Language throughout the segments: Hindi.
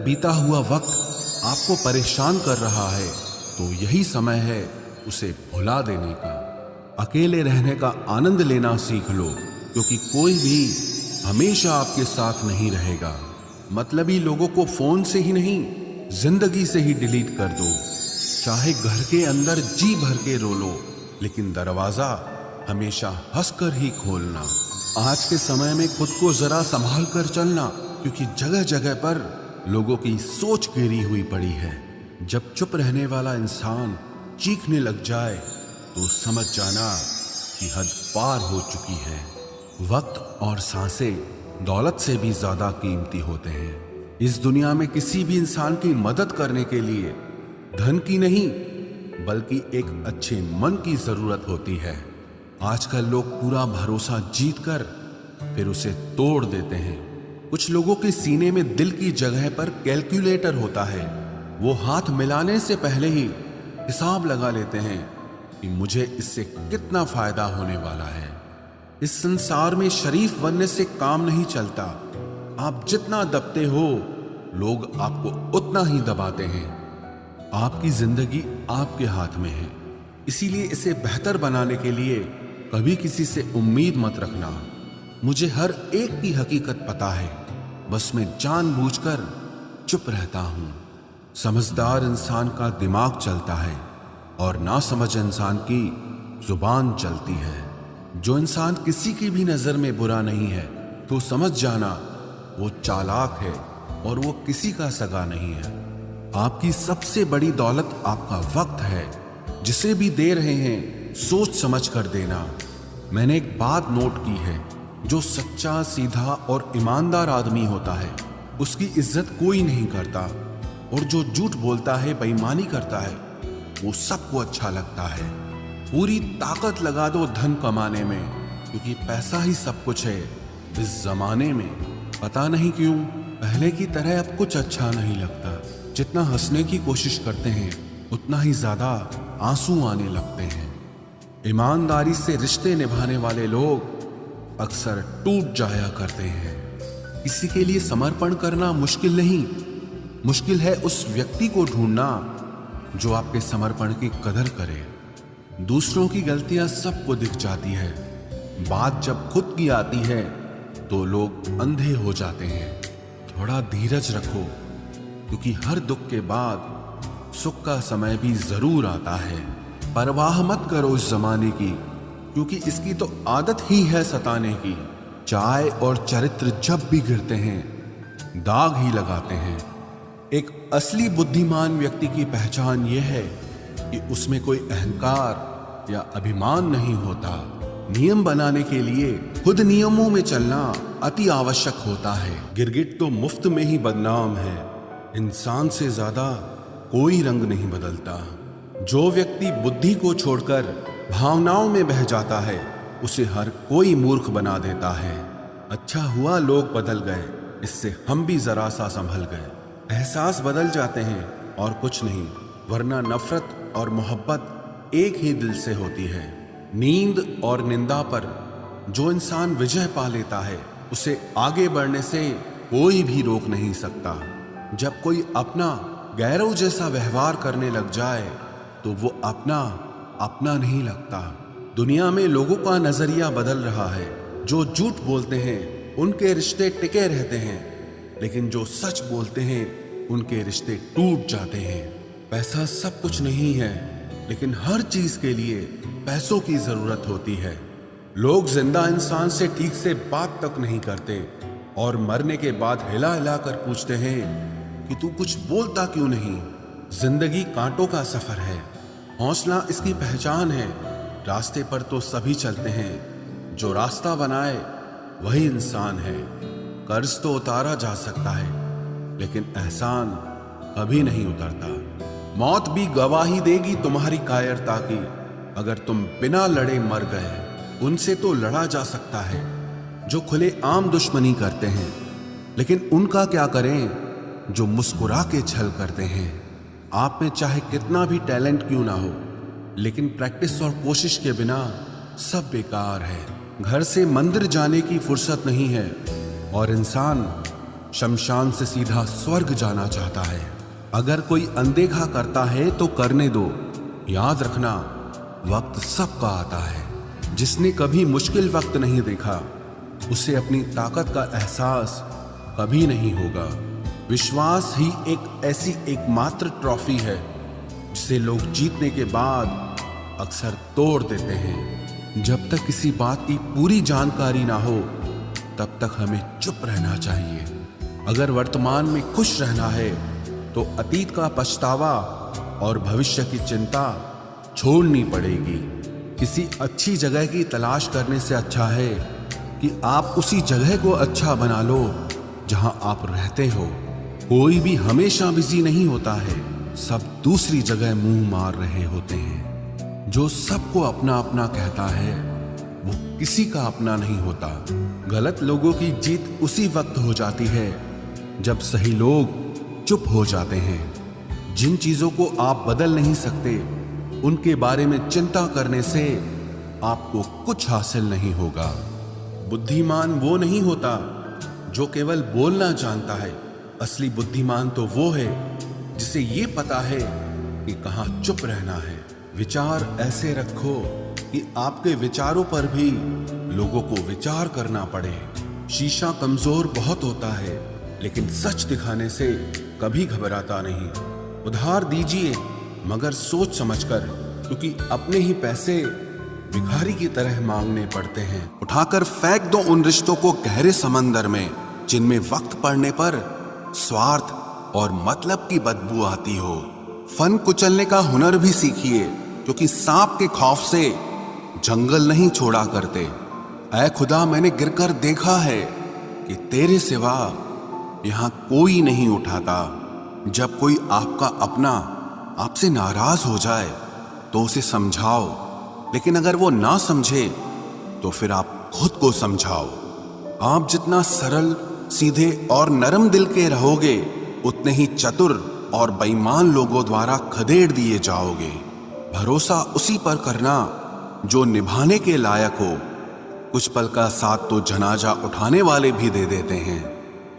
बीता हुआ वक्त आपको परेशान कर रहा है तो यही समय है उसे भुला देने का। अकेले रहने का आनंद लेना सीख लो, क्योंकि कोई भी हमेशा आपके साथ नहीं रहेगा। मतलबी लोगों को फोन से ही नहीं, जिंदगी से ही डिलीट कर दो। चाहे घर के अंदर जी भर के रो लो, लेकिन दरवाजा हमेशा हंसकर ही खोलना। आज के समय में खुद को जरा संभाल कर चलना, क्योंकि जगह जगह पर लोगों की सोच घेरी हुई पड़ी है। जब चुप रहने वाला इंसान चीखने लग जाए तो समझ जाना कि हद पार हो चुकी है। वक्त और सांसें दौलत से भी ज्यादा कीमती होते हैं। इस दुनिया में किसी भी इंसान की मदद करने के लिए धन की नहीं, बल्कि एक अच्छे मन की जरूरत होती है। आजकल लोग पूरा भरोसा जीतकर फिर उसे तोड़ देते हैं। कुछ लोगों के सीने में दिल की जगह पर कैलकुलेटर होता है। वो हाथ मिलाने से पहले ही हिसाब लगा लेते हैं कि मुझे इससे कितना फायदा होने वाला है। इस संसार में शरीफ बनने से काम नहीं चलता। आप जितना दबते हो, लोग आपको उतना ही दबाते हैं। आपकी जिंदगी आपके हाथ में है, इसीलिए इसे बेहतर बनाने के लिए कभी किसी से उम्मीद मत रखना। मुझे हर एक की हकीकत पता है, बस मैं जानबूझकर चुप रहता हूं। समझदार इंसान का दिमाग चलता है और नासमझ इंसान की जुबान चलती है। जो इंसान किसी की भी नजर में बुरा नहीं है तो समझ जाना वो चालाक है और वो किसी का सगा नहीं है। आपकी सबसे बड़ी दौलत आपका वक्त है। जिसे भी दे रहे हैं सोच समझ कर देना। मैंने एक बात नोट की है, जो सच्चा, सीधा और ईमानदार आदमी होता है उसकी इज्जत कोई नहीं करता, और जो झूठ बोलता है, बेईमानी करता है, वो सबको अच्छा लगता है। पूरी ताकत लगा दो धन कमाने में, क्योंकि पैसा ही सब कुछ है इस जमाने में। पता नहीं क्यों पहले की तरह अब कुछ अच्छा नहीं लगता। जितना हंसने की कोशिश करते हैं उतना ही ज्यादा आंसू आने लगते हैं। ईमानदारी से रिश्ते निभाने वाले लोग अक्सर टूट जाया करते हैं। किसी के लिए समर्पण करना मुश्किल नहीं, मुश्किल है उस व्यक्ति को ढूंढना जो आपके समर्पण की कदर करे। दूसरों की गलतियां सबको दिख जाती है, बात जब खुद की आती है तो लोग अंधे हो जाते हैं। थोड़ा धीरज रखो, क्योंकि हर दुख के बाद सुख का समय भी जरूर आता है। परवाह मत करो इस जमाने की, क्योंकि इसकी तो आदत ही है सताने की। चाय और चरित्र जब भी गिरते हैं दाग ही लगाते हैं। एक असली बुद्धिमान व्यक्ति की पहचान यह है कि उसमें कोई अहंकार या अभिमान नहीं होता। नियम बनाने के लिए खुद नियमों में चलना अति आवश्यक होता है। गिरगिट तो मुफ्त में ही बदनाम है। इंसान से ज्यादा कोई रंग नहीं बदलता। जो व्यक्ति बुद्धि को छोड़कर भावनाओं में बह जाता है उसे हर कोई मूर्ख बना देता है। अच्छा हुआ लोग बदल गए, इससे हम भी जरा सा संभल गए। एहसास बदल जाते हैं और कुछ नहीं, वरना नफरत और मोहब्बत एक ही दिल से होती है। नींद और निंदा पर जो इंसान विजय पा लेता है उसे आगे बढ़ने से कोई भी रोक नहीं सकता। जब कोई अपना गैरों जैसा व्यवहार करने लग जाए तो वो अपना नहीं लगता। दुनिया में लोगों का नजरिया बदल रहा है। जो झूठ बोलते हैं उनके रिश्ते टिके रहते हैं, लेकिन जो सच बोलते हैं उनके रिश्ते टूट जाते हैं। पैसा सब कुछ नहीं है, लेकिन हर चीज के लिए पैसों की जरूरत होती है। लोग जिंदा इंसान से ठीक से बात तक नहीं करते और मरने के बाद हिला हिला कर पूछते हैं कि तू कुछ बोलता क्यों नहीं। जिंदगी कांटों का सफर है, हौसला इसकी पहचान है। रास्ते पर तो सभी चलते हैं, जो रास्ता बनाए वही इंसान है। कर्ज तो उतारा जा सकता है, लेकिन एहसान कभी नहीं उतरता। मौत भी गवाही देगी तुम्हारी कायरता की। अगर तुम बिना लड़े मर गए, उनसे तो लड़ा जा सकता है जो खुले आम दुश्मनी करते हैं, लेकिन उनका क्या करें जो मुस्कुरा के छल करते हैं। आप में चाहे कितना भी टैलेंट क्यों ना हो, लेकिन प्रैक्टिस और कोशिश के बिना सब बेकार है। घर से मंदिर जाने की फुर्सत नहीं है और इंसान शमशान से सीधा स्वर्ग जाना चाहता है। अगर कोई अनदेखा करता है तो करने दो। याद रखना, वक्त सबका आता है। जिसने कभी मुश्किल वक्त नहीं देखा, उसे अपनी ताकत का एहसास कभी नहीं होगा। विश्वास ही एक ऐसी एकमात्र ट्रॉफी है जिसे लोग जीतने के बाद अक्सर तोड़ देते हैं। जब तक किसी बात की पूरी जानकारी ना हो, तब तक हमें चुप रहना चाहिए। अगर वर्तमान में खुश रहना है तो अतीत का पछतावा और भविष्य की चिंता छोड़नी पड़ेगी। किसी अच्छी जगह की तलाश करने से अच्छा है कि आप उसी जगह को अच्छा बना लो जहां आप रहते हो। कोई भी हमेशा बिजी नहीं होता है, सब दूसरी जगह मुंह मार रहे होते हैं। जो सबको अपना अपना कहता है, वो किसी का अपना नहीं होता। गलत लोगों की जीत उसी वक्त हो जाती है जब सही लोग चुप हो जाते हैं। जिन चीजों को आप बदल नहीं सकते, उनके बारे में चिंता करने से आपको कुछ हासिल नहीं होगा। बुद्धिमान वो नहीं होता जो केवल बोलना जानता है। असली बुद्धिमान तो वो है जिसे ये पता है कि कहाँ चुप रहना है। विचार ऐसे रखो कि आपके विचारों पर भी लोगों को विचार करना पड़े। शीशा कमजोर बहुत होता है, लेकिन सच दिखाने से कभी घबराता नहीं। उधार दीजिए, मगर सोच समझकर, क्योंकि अपने ही पैसे भिखारी की तरह मांगने पड़ते हैं। उठाकर फेंक दो उन रिश्तों को गहरे समंदर में जिनमें वक्त पड़ने पर स्वार्थ और मतलब की बदबू आती हो। फन कुचलने का हुनर भी सीखिए, क्योंकि सांप के खौफ से जंगल नहीं छोड़ा करते। ऐ खुदा, मैंने गिरकर देखा है कि तेरे सिवा यहाँ कोई नहीं उठाता। जब कोई आपका अपना आपसे नाराज हो जाए तो उसे समझाओ, लेकिन अगर वो ना समझे तो फिर आप खुद को समझाओ। आप जितना सरल, सीधे और नरम दिल के रहोगे, उतने ही चतुर और बेईमान लोगों द्वारा खदेड़ दिए जाओगे। भरोसा उसी पर करना जो निभाने के लायक हो। कुछ पल का साथ तो जनाजा उठाने वाले भी दे देते हैं।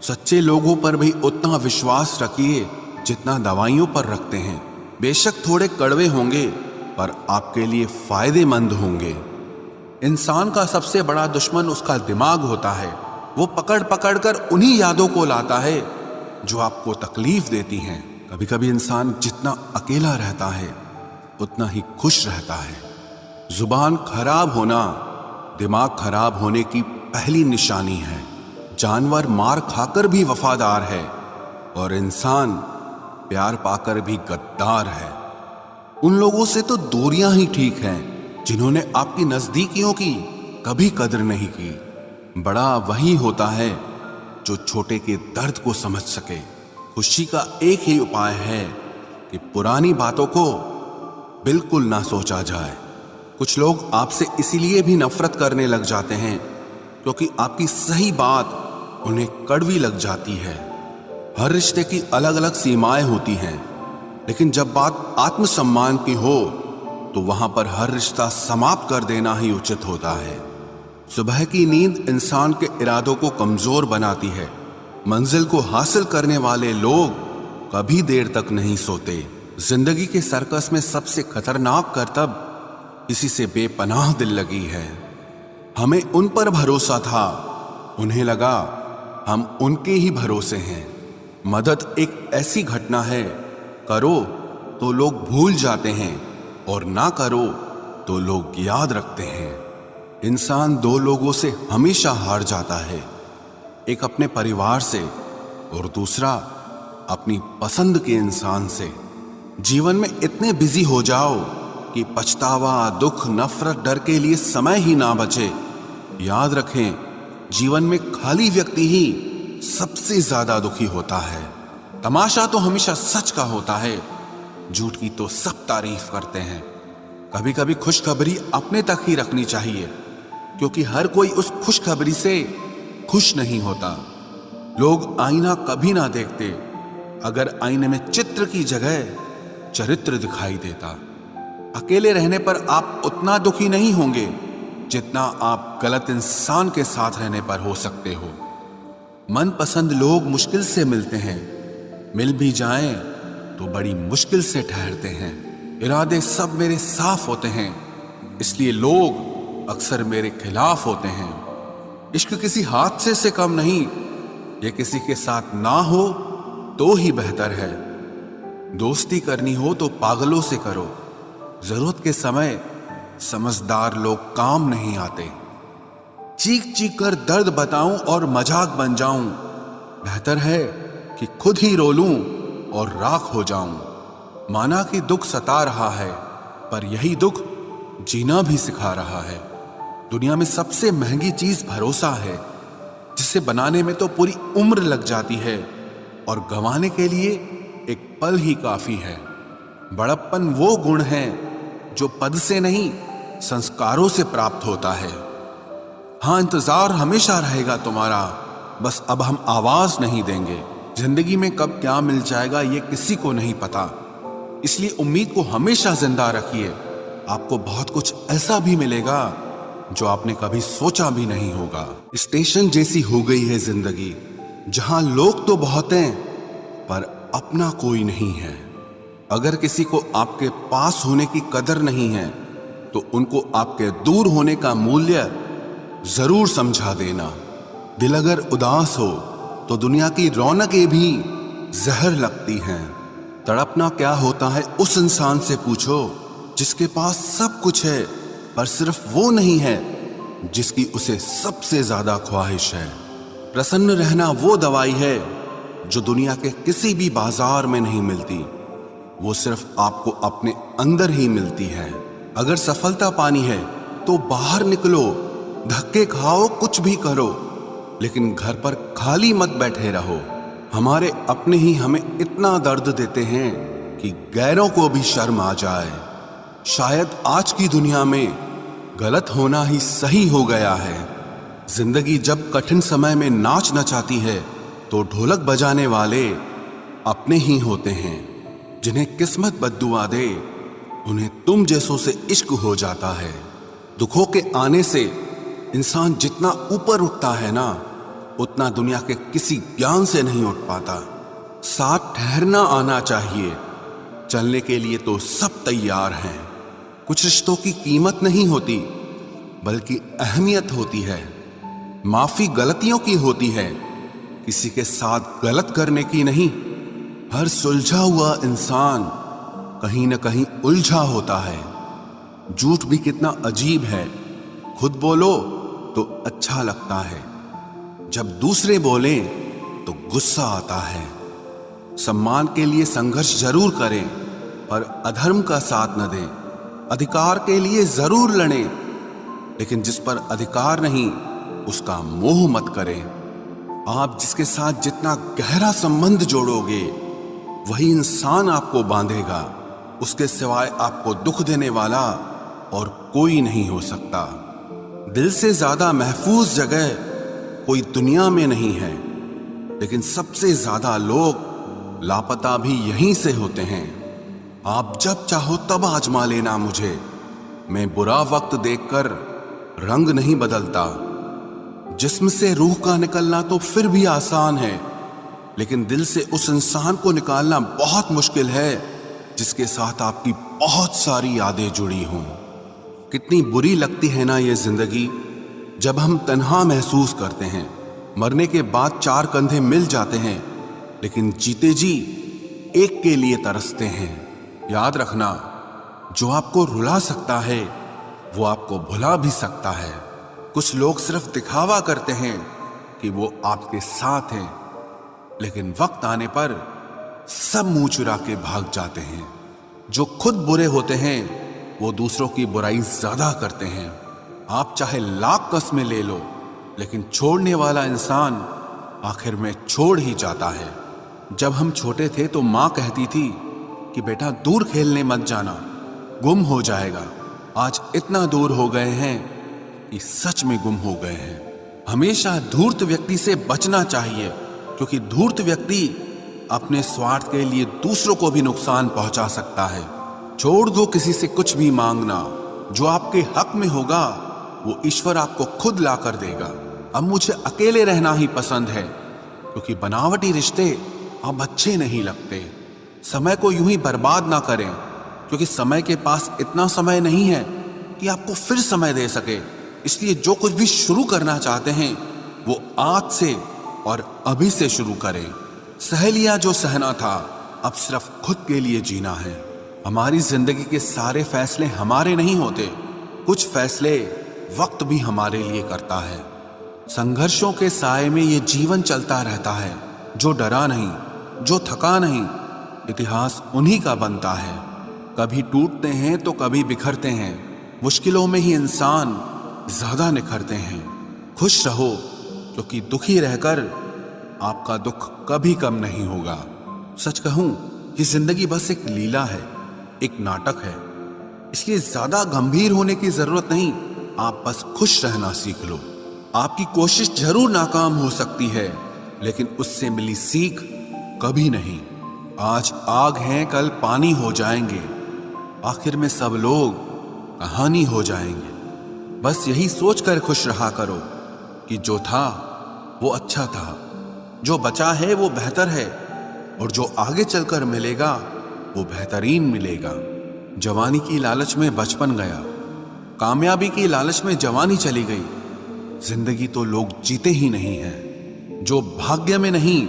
सच्चे लोगों पर भी उतना विश्वास रखिए जितना दवाइयों पर रखते हैं। बेशक थोड़े कड़वे होंगे, पर आपके लिए फायदेमंद होंगे। इंसान का सबसे बड़ा दुश्मन उसका दिमाग होता है। वो पकड़ पकड़ कर उन्हीं यादों को लाता है जो आपको तकलीफ देती हैं। कभी कभी इंसान जितना अकेला रहता है, उतना ही खुश रहता है। जुबान खराब होना दिमाग खराब होने की पहली निशानी है। जानवर मार खाकर भी वफादार है, और इंसान प्यार पाकर भी गद्दार है। उन लोगों से तो दूरियां ही ठीक हैं जिन्होंने आपकी नजदीकियों की कभी कदर नहीं की। बड़ा वही होता है जो छोटे के दर्द को समझ सके। खुशी का एक ही उपाय है कि पुरानी बातों को बिल्कुल ना सोचा जाए। कुछ लोग आपसे इसीलिए भी नफरत करने लग जाते हैं क्योंकि आपकी सही बात उन्हें कड़वी लग जाती है। हर रिश्ते की अलग अलग सीमाएं होती हैं, लेकिन जब बात आत्मसम्मान की हो तो वहां पर हर रिश्ता समाप्त कर देना ही उचित होता है। सुबह की नींद इंसान के इरादों को कमजोर बनाती है। मंजिल को हासिल करने वाले लोग कभी देर तक नहीं सोते। जिंदगी के सर्कस में सबसे खतरनाक करतब किसी से बेपनाह दिल लगी है। हमें उन पर भरोसा था, उन्हें लगा हम उनके ही भरोसे हैं। मदद एक ऐसी घटना है, करो तो लोग भूल जाते हैं और ना करो तो लोग याद रखते हैं। इंसान दो लोगों से हमेशा हार जाता है, एक अपने परिवार से और दूसरा अपनी पसंद के इंसान से। जीवन में इतने बिजी हो जाओ कि पछतावा, दुख, नफरत, डर के लिए समय ही ना बचे। याद रखें, जीवन में खाली व्यक्ति ही सबसे ज्यादा दुखी होता है। तमाशा तो हमेशा सच का होता है, झूठ की तो सब तारीफ करते हैं। कभी कभी खुशखबरी अपने तक ही रखनी चाहिए, क्योंकि हर कोई उस खुशखबरी से खुश नहीं होता। लोग आईना कभी ना देखते अगर आईने में चित्र की जगह चरित्र दिखाई देता। अकेले रहने पर आप उतना दुखी नहीं होंगे जितना आप गलत इंसान के साथ रहने पर हो सकते हो। मनपसंद लोग मुश्किल से मिलते हैं, मिल भी जाएं तो बड़ी मुश्किल से ठहरते हैं। इरादे सब मेरे साफ होते हैं, इसलिए लोग अक्सर मेरे खिलाफ होते हैं। इश्क किसी हादसे से कम नहीं, ये किसी के साथ ना हो तो ही बेहतर है। दोस्ती करनी हो तो पागलों से करो, जरूरत के समय समझदार लोग काम नहीं आते। चीख चीख कर दर्द बताऊं और मजाक बन जाऊं, बेहतर है कि खुद ही रो लूं और राख हो जाऊं। माना कि दुख सता रहा है, पर यही दुख जीना भी सिखा रहा है। दुनिया में सबसे महंगी चीज भरोसा है, जिसे बनाने में तो पूरी उम्र लग जाती है और गंवाने के लिए एक पल ही काफी है। बड़प्पन वो गुण है जो पद से नहीं, संस्कारों से प्राप्त होता है। हाँ, इंतजार हमेशा रहेगा तुम्हारा, बस अब हम आवाज नहीं देंगे। जिंदगी में कब क्या मिल जाएगा ये किसी को नहीं पता, इसलिए उम्मीद को हमेशा जिंदा रखिए। आपको बहुत कुछ ऐसा भी मिलेगा जो आपने कभी सोचा भी नहीं होगा। स्टेशन जैसी हो गई है जिंदगी, जहां लोग तो बहुत हैं पर अपना कोई नहीं है। अगर किसी को आपके पास होने की कदर नहीं है तो उनको आपके दूर होने का मूल्य जरूर समझा देना। दिल अगर उदास हो तो दुनिया की रौनकें भी जहर लगती हैं। तड़पना क्या होता है उस इंसान से पूछो जिसके पास सब कुछ है, पर सिर्फ वो नहीं है जिसकी उसे सबसे ज्यादा ख्वाहिश है। प्रसन्न रहना वो दवाई है जो दुनिया के किसी भी बाजार में नहीं मिलती, वो सिर्फ आपको अपने अंदर ही मिलती है। अगर सफलता पानी है तो बाहर निकलो, धक्के खाओ, कुछ भी करो, लेकिन घर पर खाली मत बैठे रहो। हमारे अपने ही हमें इतना दर्द देते हैं कि गैरों को भी शर्म आ जाए। शायद आज की दुनिया में गलत होना ही सही हो गया है। जिंदगी जब कठिन समय में नाच नचाती है तो ढोलक बजाने वाले अपने ही होते हैं। जिन्हें किस्मत बद्दुआ दे उन्हें तुम जैसों से इश्क हो जाता है। दुखों के आने से इंसान जितना ऊपर उठता है ना, उतना दुनिया के किसी ज्ञान से नहीं उठ पाता। साथ ठहरना आना चाहिए, चलने के लिए तो सब तैयार हैं। कुछ रिश्तों की कीमत नहीं होती बल्कि अहमियत होती है। माफी गलतियों की होती है, किसी के साथ गलत करने की नहीं। हर सुलझा हुआ इंसान कहीं न कहीं उलझा होता है। झूठ भी कितना अजीब है, खुद बोलो तो अच्छा लगता है, जब दूसरे बोलें तो गुस्सा आता है। सम्मान के लिए संघर्ष जरूर करें, पर अधर्म का साथ न दें। अधिकार के लिए जरूर लड़ें, लेकिन जिस पर अधिकार नहीं उसका मोह मत करें। आप जिसके साथ जितना गहरा संबंध जोड़ोगे वही इंसान आपको बांधेगा। उसके सिवाय आपको दुख देने वाला और कोई नहीं हो सकता। दिल से ज्यादा महफूज जगह कोई दुनिया में नहीं है, लेकिन सबसे ज्यादा लोग लापता भी यहीं से होते हैं। आप जब चाहो तब आजमा लेना मुझे, मैं बुरा वक्त देखकर रंग नहीं बदलता। जिस्म से रूह का निकलना तो फिर भी आसान है, लेकिन दिल से उस इंसान को निकालना बहुत मुश्किल है जिसके साथ आपकी बहुत सारी यादें जुड़ी हों। कितनी बुरी लगती है ना ये जिंदगी, जब हम तन्हा महसूस करते हैं। मरने के बाद चार कंधे मिल जाते हैं, लेकिन जीते जी एक के लिए तरसते हैं। याद रखना, जो आपको रुला सकता है वो आपको भुला भी सकता है। कुछ लोग सिर्फ दिखावा करते हैं कि वो आपके साथ हैं, लेकिन वक्त आने पर सब मुंह चुरा के भाग जाते हैं। जो खुद बुरे होते हैं वो दूसरों की बुराई ज्यादा करते हैं। आप चाहे लाख कस्में ले लो, लेकिन छोड़ने वाला इंसान आखिर में छोड़ ही जाता है। जब हम छोटे थे तो माँ कहती थी कि बेटा दूर खेलने मत जाना, गुम हो जाएगा। आज इतना दूर हो गए हैं कि सच में गुम हो गए हैं। हमेशा धूर्त व्यक्ति से बचना चाहिए, क्योंकि धूर्त व्यक्ति अपने स्वार्थ के लिए दूसरों को भी नुकसान पहुंचा सकता है। छोड़ दो किसी से कुछ भी मांगना, जो आपके हक में होगा वो ईश्वर आपको खुद ला कर देगा। अब मुझे अकेले रहना ही पसंद है, क्योंकि बनावटी रिश्ते अब अच्छे नहीं लगते। समय को यूं ही बर्बाद ना करें, क्योंकि समय के पास इतना समय नहीं है कि आपको फिर समय दे सके। इसलिए जो कुछ भी शुरू करना चाहते हैं वो आज से और अभी से शुरू करें। सह लिया जो सहना था, अब सिर्फ खुद के लिए जीना है। हमारी जिंदगी के सारे फैसले हमारे नहीं होते, कुछ फैसले वक्त भी हमारे लिए करता है। संघर्षों के साए में ये जीवन चलता रहता है। जो डरा नहीं, जो थका नहीं, इतिहास उन्हीं का बनता है। कभी टूटते हैं तो कभी बिखरते हैं, मुश्किलों में ही इंसान ज्यादा निखरते हैं। खुश रहो, क्योंकि दुखी रहकर आपका दुख कभी कम नहीं होगा। सच कहूं, ये जिंदगी बस एक लीला है, एक नाटक है। इसलिए ज्यादा गंभीर होने की जरूरत नहीं, आप बस खुश रहना सीख लो। आपकी कोशिश जरूर नाकाम हो सकती है, लेकिन उससे मिली सीख कभी नहीं। आज आग हैं, कल पानी हो जाएंगे, आखिर में सब लोग कहानी हो जाएंगे। बस यही सोचकर खुश रहा करो कि जो था वो अच्छा था, जो बचा है वो बेहतर है, और जो आगे चलकर मिलेगा वो बेहतरीन मिलेगा। जवानी की लालच में बचपन गया, कामयाबी की लालच में जवानी चली गई। जिंदगी तो लोग जीते ही नहीं हैं। जो भाग्य में नहीं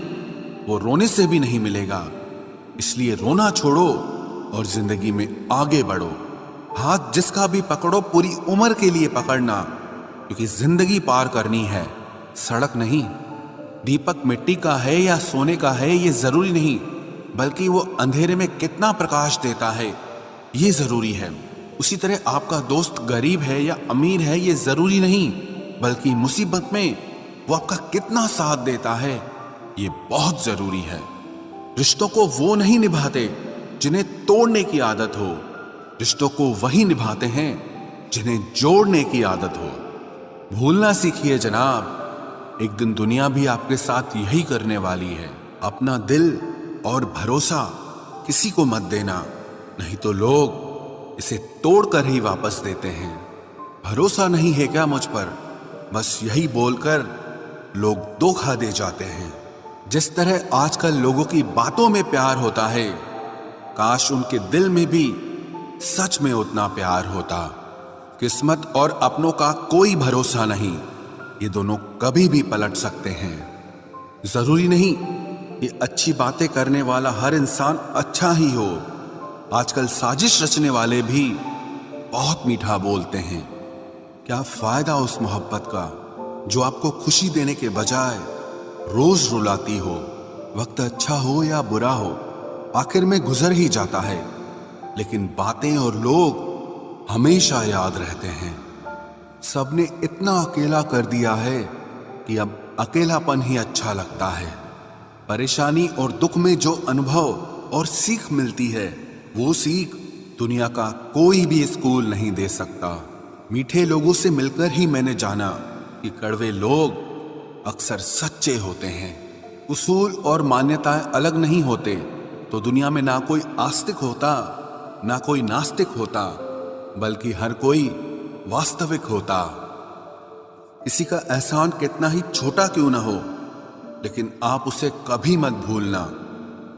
वो रोने से भी नहीं मिलेगा। इसलिए रोना छोड़ो और जिंदगी में आगे बढ़ो। हाथ जिसका भी पकड़ो पूरी उम्र के लिए पकड़ना, क्योंकि जिंदगी पार करनी है, सड़क नहीं। दीपक मिट्टी का है या सोने का है ये जरूरी नहीं, बल्कि वो अंधेरे में कितना प्रकाश देता है ये जरूरी है। उसी तरह आपका दोस्त गरीब है या अमीर है ये जरूरी नहीं, बल्कि मुसीबत में वो आपका कितना साथ देता है ये बहुत जरूरी है। रिश्तों को वो नहीं निभाते जिन्हें तोड़ने की आदत हो, रिश्तों को वही निभाते हैं जिन्हें जोड़ने की आदत हो। भूलना सीखिए जनाब, एक दिन दुनिया भी आपके साथ यही करने वाली है। अपना दिल और भरोसा किसी को मत देना, नहीं तो लोग इसे तोड़कर ही वापस देते हैं। भरोसा नहीं है क्या मुझ पर, बस यही बोलकर लोग धोखा दे जाते हैं। जिस तरह आजकल लोगों की बातों में प्यार होता है, काश उनके दिल में भी सच में उतना प्यार होता। किस्मत और अपनों का कोई भरोसा नहीं, ये दोनों कभी भी पलट सकते हैं। जरूरी नहीं कि अच्छी बातें करने वाला हर इंसान अच्छा ही हो। आजकल साजिश रचने वाले भी बहुत मीठा बोलते हैं। क्या फायदा उस मोहब्बत का जो आपको खुशी देने के बजाय रोज रुलाती हो। वक्त अच्छा हो या बुरा हो, आखिर में गुजर ही जाता है, लेकिन बातें और लोग हमेशा याद रहते हैं। सबने इतना अकेला कर दिया है कि अब अकेलापन ही अच्छा लगता है। परेशानी और दुख में जो अनुभव और सीख मिलती है, वो सीख दुनिया का कोई भी स्कूल नहीं दे सकता। मीठे लोगों से मिलकर ही मैंने जाना कि कड़वे लोग अक्सर सच्चे होते हैं। उसूल और मान्यताएं अलग नहीं होते तो दुनिया में ना कोई आस्तिक होता, ना कोई नास्तिक होता, बल्कि हर कोई वास्तविक होता। किसी का एहसान कितना ही छोटा क्यों ना हो, लेकिन आप उसे कभी मत भूलना।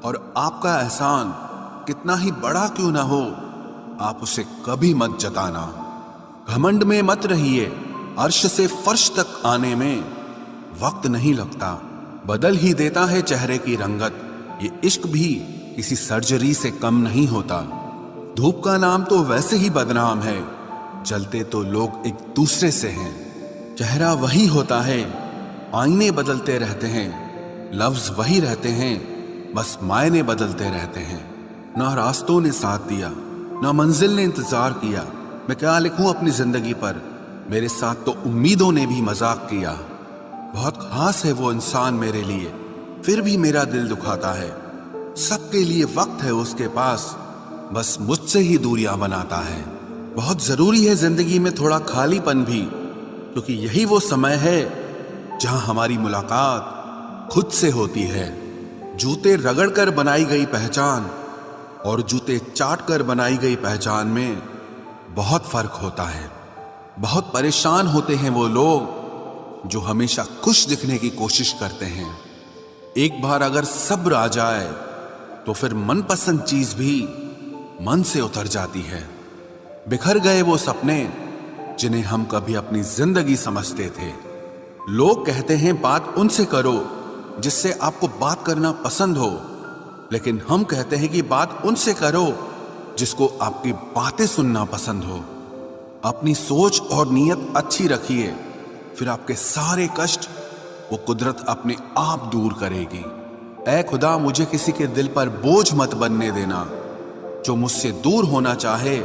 और आपका एहसान कितना ही बड़ा क्यों ना हो, आप उसे कभी मत जताना। घमंड में मत रहिए, अर्श से फर्श तक आने में वक्त नहीं लगता, बदल ही देता है चेहरे की रंगत। ये इश्क भी किसी सर्जरी से कम नहीं होता। धूप का नाम तो वैसे ही बदनाम है, जलते तो लोग एक दूसरे से हैं। चेहरा वही होता है, आईने बदलते रहते हैं, लफ्ज वही रहते हैं, बस मायने बदलते रहते हैं। ना रास्तों ने साथ दिया, ना मंजिल ने इंतजार किया। मैं क्या लिखूं अपनी जिंदगी पर, मेरे साथ तो उम्मीदों ने भी मजाक किया। बहुत खास है वो इंसान मेरे लिए, फिर भी मेरा दिल दुखाता है। सबके लिए वक्त है उसके पास, बस मुझसे ही दूरियां बनाता है। बहुत जरूरी है जिंदगी में थोड़ा खालीपन भी, क्योंकि यही वो समय है जहां हमारी मुलाकात खुद से होती है। जूते रगड़ कर बनाई गई पहचान और जूते चाट कर बनाई गई पहचान में बहुत फर्क होता है। बहुत परेशान होते हैं वो लोग जो हमेशा खुश दिखने की कोशिश करते हैं। एक बार अगर सब्र आ जाए तो फिर मनपसंद चीज भी मन से उतर जाती है। बिखर गए वो सपने जिन्हें हम कभी अपनी जिंदगी समझते थे। लोग कहते हैं बात उनसे करो जिससे आपको बात करना पसंद हो, लेकिन हम कहते हैं कि बात उनसे करो जिसको आपकी बातें सुनना पसंद हो। अपनी सोच और नीयत अच्छी रखिए, फिर आपके सारे कष्ट वो कुदरत अपने आप दूर करेगी। ऐ खुदा, मुझे किसी के दिल पर बोझ मत बनने देना। जो मुझसे दूर होना चाहे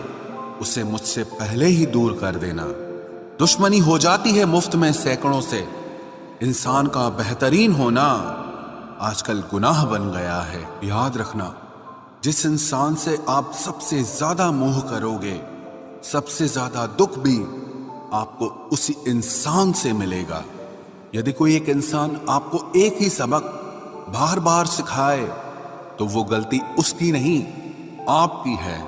उसे मुझसे पहले ही दूर कर देना। दुश्मनी हो जाती है मुफ्त में सैकड़ों से। इंसान का बेहतरीन होना आजकल गुनाह बन गया है। याद रखना, जिस इंसान से आप सबसे ज्यादा मोह करोगे, सबसे ज्यादा दुख भी आपको उसी इंसान से मिलेगा। यदि कोई एक इंसान आपको एक ही सबक बार बार सिखाए तो वो गलती उसकी नहीं, आपकी है।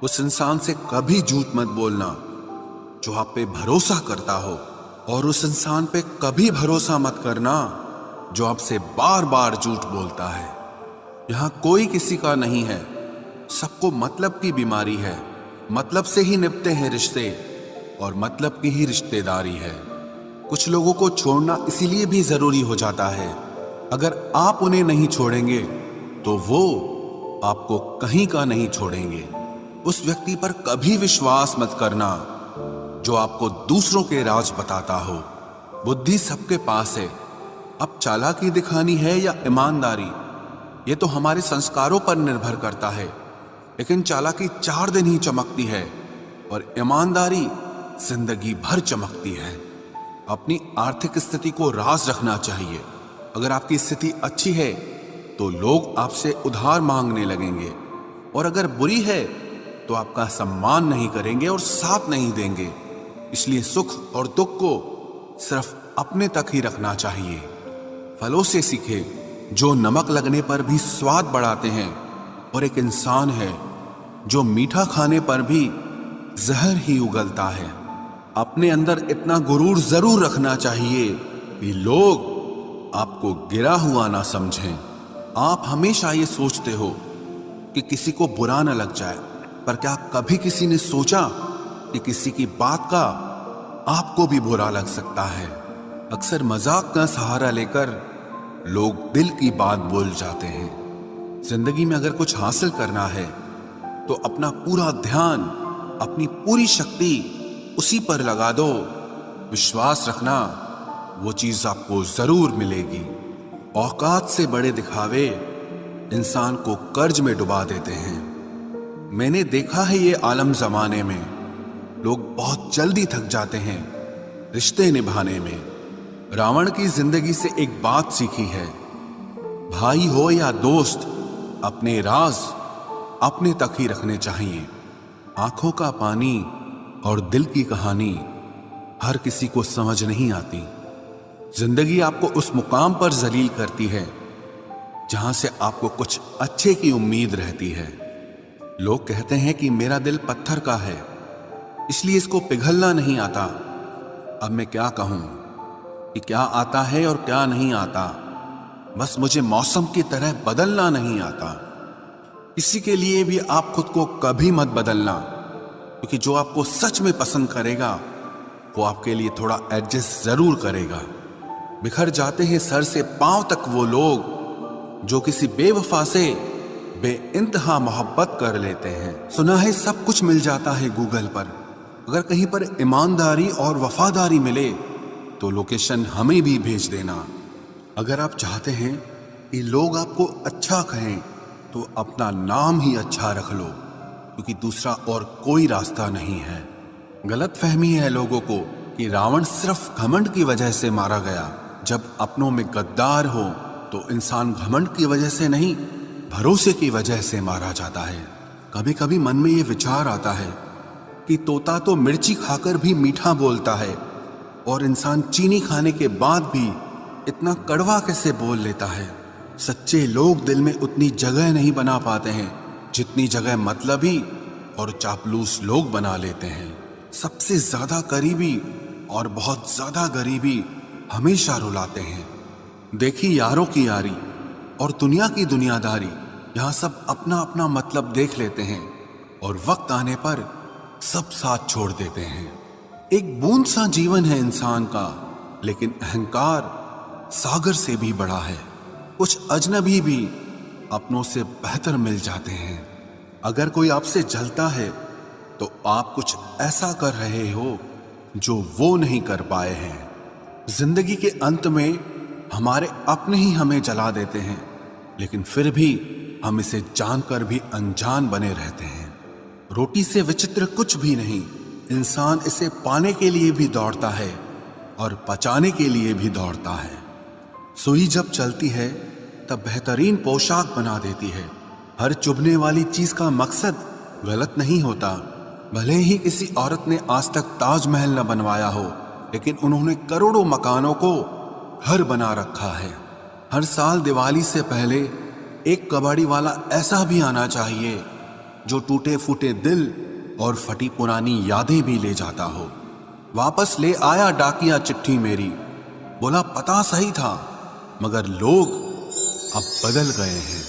उस इंसान से कभी झूठ मत बोलना जो आप पे भरोसा करता हो, और उस इंसान पे कभी भरोसा मत करना जो आपसे बार बार झूठ बोलता है। यहां कोई किसी का नहीं है, सबको मतलब की बीमारी है। मतलब से ही निपटे हैं रिश्ते, और मतलब की ही रिश्तेदारी है। कुछ लोगों को छोड़ना इसीलिए भी जरूरी हो जाता है, अगर आप उन्हें नहीं छोड़ेंगे तो वो आपको कहीं का नहीं छोड़ेंगे। उस व्यक्ति पर कभी विश्वास मत करना जो आपको दूसरों के राज बताता हो। बुद्धि सबके पास है, अब चालाकी दिखानी है या ईमानदारी, ये तो हमारे संस्कारों पर निर्भर करता है। लेकिन चालाकी 4 दिन ही चमकती है और ईमानदारी जिंदगी भर चमकती है। अपनी आर्थिक स्थिति को राज रखना चाहिए। अगर आपकी स्थिति अच्छी है तो लोग आपसे उधार मांगने लगेंगे, और अगर बुरी है तो आपका सम्मान नहीं करेंगे और साथ नहीं देंगे। इसलिए सुख और दुख को सिर्फ अपने तक ही रखना चाहिए। फलों से सीखे जो नमक लगने पर भी स्वाद बढ़ाते हैं, और एक इंसान है जो मीठा खाने पर भी जहर ही उगलता है। अपने अंदर इतना गुरूर जरूर रखना चाहिए कि लोग आपको गिरा हुआ ना समझें। आप हमेशा ये सोचते हो कि किसी को बुरा ना लग जाए, पर क्या कभी किसी ने सोचा कि किसी की बात का आपको भी बुरा लग सकता है? अक्सर मजाक का सहारा लेकर लोग दिल की बात बोल जाते हैं। जिंदगी में अगर कुछ हासिल करना है तो अपना पूरा ध्यान, अपनी पूरी शक्ति उसी पर लगा दो। विश्वास रखना, वो चीज आपको जरूर मिलेगी। औकात से बड़े दिखावे इंसान को कर्ज में डुबा देते हैं। मैंने देखा है ये आलम जमाने में लोग बहुत जल्दी थक जाते हैं रिश्ते निभाने में। रावण की जिंदगी से एक बात सीखी है, भाई हो या दोस्त, अपने राज अपने तक ही रखने चाहिए। आंखों का पानी और दिल की कहानी हर किसी को समझ नहीं आती। जिंदगी आपको उस मुकाम पर जलील करती है जहां से आपको कुछ अच्छे की उम्मीद रहती है। लोग कहते हैं कि मेरा दिल पत्थर का है, इसलिए इसको पिघलना नहीं आता। अब मैं क्या कहूं कि क्या आता है और क्या नहीं आता। बस मुझे मौसम की तरह बदलना नहीं आता। किसी के लिए भी आप खुद को कभी मत बदलना, क्योंकि जो आपको सच में पसंद करेगा वो आपके लिए थोड़ा एडजस्ट जरूर करेगा। बिखर जाते हैं सर से पांव तक वो लोग जो किसी बेवफा से बेइंतहा मोहब्बत कर लेते हैं। सुना है सब कुछ मिल जाता है गूगल पर। अगर कहीं पर ईमानदारी और वफादारी मिले तो लोकेशन हमें भी भेज देना। अगर आप चाहते हैं कि लोग आपको अच्छा कहें तो अपना नाम ही अच्छा रख लो, क्योंकि दूसरा और कोई रास्ता नहीं है। गलत फहमी है लोगों को कि रावण सिर्फ घमंड की वजह से मारा गया। जब अपनों में गद्दार हो तो इंसान घमंड की वजह से नहीं, भरोसे की वजह से मारा जाता है। कभी कभी मन में ये विचार आता है कि तोता तो मिर्ची खाकर भी मीठा बोलता है, और इंसान चीनी खाने के बाद भी इतना कड़वा कैसे बोल लेता है। सच्चे लोग दिल में उतनी जगह नहीं बना पाते हैं जितनी जगह मतलबी और चापलूस लोग बना लेते हैं। सबसे ज्यादा करीबी और बहुत ज्यादा गरीबी हमेशा रुलाते हैं। देखी यारों की यारी और दुनिया की दुनियादारी, यहाँ सब अपना अपना मतलब देख लेते हैं और वक्त आने पर सब साथ छोड़ देते हैं। एक बूंद सा जीवन है इंसान का, लेकिन अहंकार सागर से भी बड़ा है। कुछ अजनबी भी अपनों से बेहतर मिल जाते हैं। अगर कोई आपसे जलता है तो आप कुछ ऐसा कर रहे हो जो वो नहीं कर पाए हैं। जिंदगी के अंत में हमारे अपने ही हमें जला देते हैं, लेकिन फिर भी हम इसे जानकर भी अनजान बने रहते हैं। रोटी से विचित्र कुछ भी नहीं। इंसान इसे पाने के लिए भी दौड़ता है और पचाने के लिए भी दौड़ता है। सुई जब चलती है तब बेहतरीन पोशाक बना देती है। हर चुभने वाली चीज का मकसद गलत नहीं होता। भले ही किसी औरत ने आज तक ताजमहल न बनवाया हो, लेकिन उन्होंने करोड़ों मकानों को घर बना रखा है। हर साल दिवाली से पहले एक कबाड़ी वाला ऐसा भी आना चाहिए जो टूटे फूटे दिल और फटी पुरानी यादें भी ले जाता हो। वापस ले आया डाकिया चिट्ठी मेरी, बोला पता सही था मगर लोग अब बदल गए हैं।